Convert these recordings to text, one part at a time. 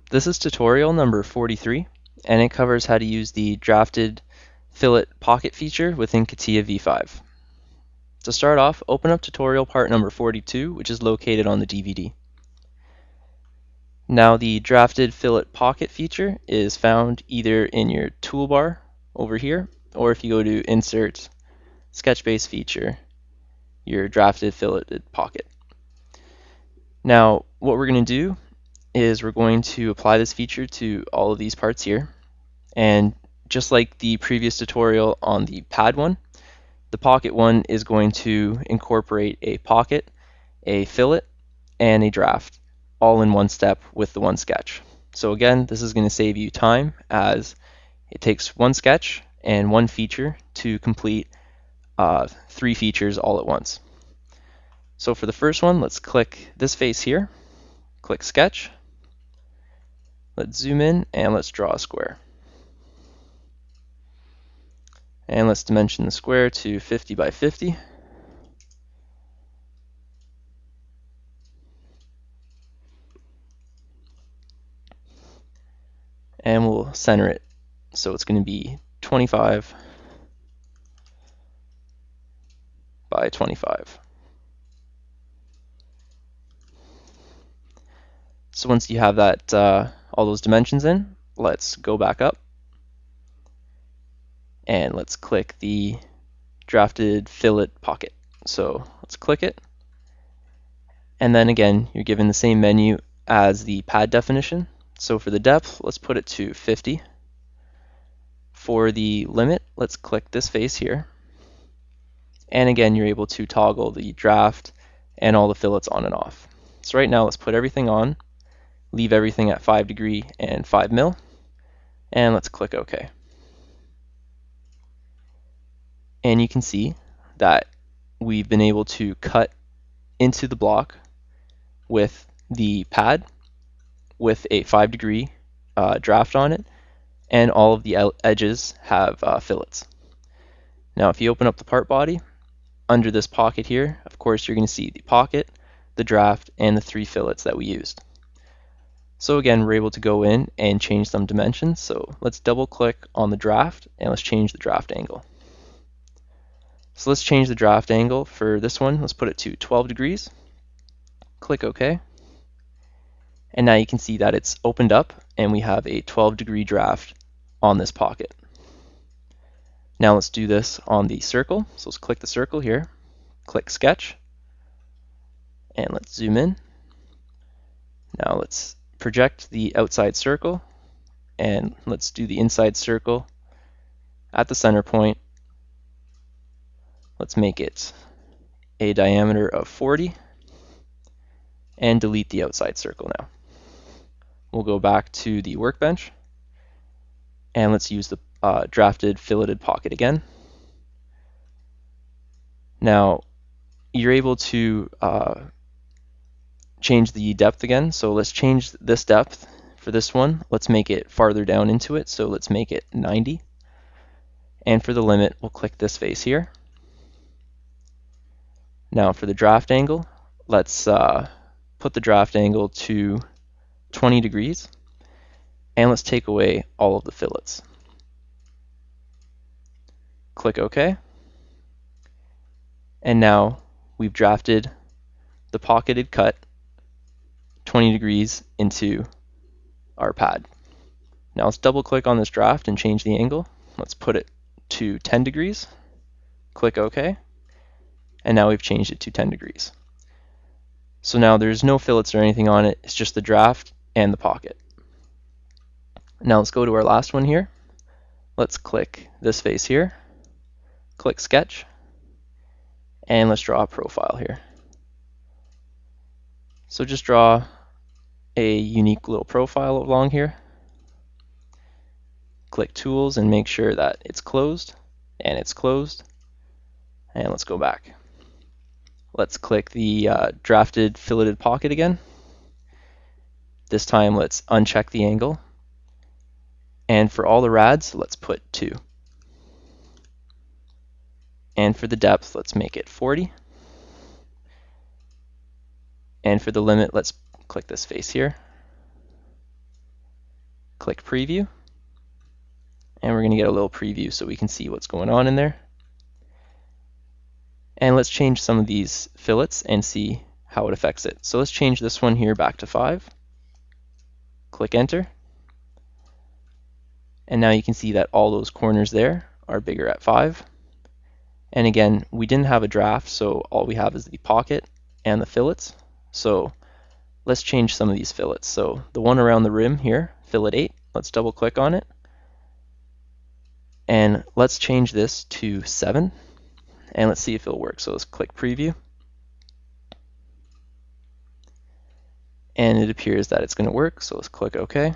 This is tutorial number 43, and it covers how to use the drafted fillet pocket feature within CATIA v5. To start off, open up tutorial part number 42, which is located on the DVD. Now the drafted fillet pocket feature is found either in your toolbar over here, or if you go to Insert, Sketch Base Feature, your drafted filleted pocket. Now what we're going to do is we're going to apply this feature to all of these parts here, and just like the previous tutorial on the pad one, the pocket one is going to incorporate a pocket, a fillet, and a draft all in one step with the one sketch. So again, this is going to save you time as it takes one sketch and one feature to complete 3 features all at once. So for the first one, let's click this face here, click Sketch, let's zoom in and let's draw a square. And let's dimension the square to 50 by 50. And we'll center it. So it's going to be 25 by 25. So once you have that, all those dimensions in, let's go back up and let's click the drafted fillet pocket. So let's click it, and then again you're given the same menu as the pad definition. So for the depth, let's put it to 50. For the limit, let's click this face here, and again you're able to toggle the draft and all the fillets on and off. So right now let's put everything on, leave everything at 5 degree and 5 mil, and let's click OK. And you can see that we've been able to cut into the block with the pad with a 5 degree draft on it, and all of the edges have fillets. Now if you open up the part body, under this pocket here, of course you're going to see the pocket, the draft, and the 3 fillets that we used. So again, we're able to go in and change some dimensions. So let's double click on the draft and let's change the draft angle. So let's change the draft angle for this one. Let's put it to 12 degrees. Click OK. And now you can see that it's opened up and we have a 12-degree draft on this pocket. Now let's do this on the circle. So let's click the circle here, click Sketch, and let's zoom in. Now let's project the outside circle, and let's do the inside circle at the center point. Let's make it a diameter of 40 and delete the outside circle now. We'll go back to the workbench and let's use the drafted filleted pocket again. Now you're able to change the depth again. So let's change this depth for this one. Let's make it farther down into it. So let's make it 90. And for the limit, we'll click this face here. Now for the draft angle, let's put the draft angle to 20 degrees, and let's take away all of the fillets. Click OK, and now we've drafted the pocketed cut 20 degrees into our pad. Now let's double click on this draft and change the angle. Let's put it to 10 degrees, click OK, and now we've changed it to 10 degrees. So now there's no fillets or anything on it, it's just the draft and the pocket. Now let's go to our last one here. Let's click this face here, click Sketch, and let's draw a profile here. So just draw a unique little profile along here. Click Tools and make sure that it's closed, and it's closed. And let's go back. Let's click the drafted filleted pocket again. This time let's uncheck the angle. And for all the rads, let's put 2. And for the depth, let's make it 40. And for the limit, let's click this face here. click preview, and we're going to get a little preview so we can see what's going on in there. And let's change some of these fillets and see how it affects it. So let's change this one here back to 5. Click enter. And now you can see that all those corners there are bigger at 5. And again, we didn't have a draft, so all we have is the pocket and the fillets. So let's change some of these fillets. So the one around the rim here, fillet 8, let's double click on it. And let's change this to 7. And let's see if it'll work. So let's click preview. And it appears that it's going to work, so let's click OK.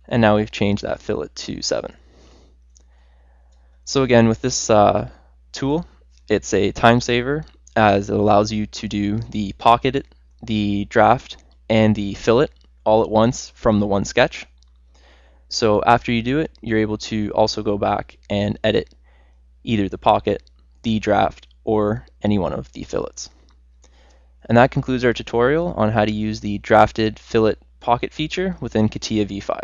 And now we've changed that fillet to 7. So again, with this tool, it's a time saver as it allows you to do the pocket, the draft, and the fillet all at once from the one sketch. So after you do it, you're able to also go back and edit either the pocket, the draft, or any one of the fillets. And that concludes our tutorial on how to use the drafted fillet pocket feature within CATIA v5.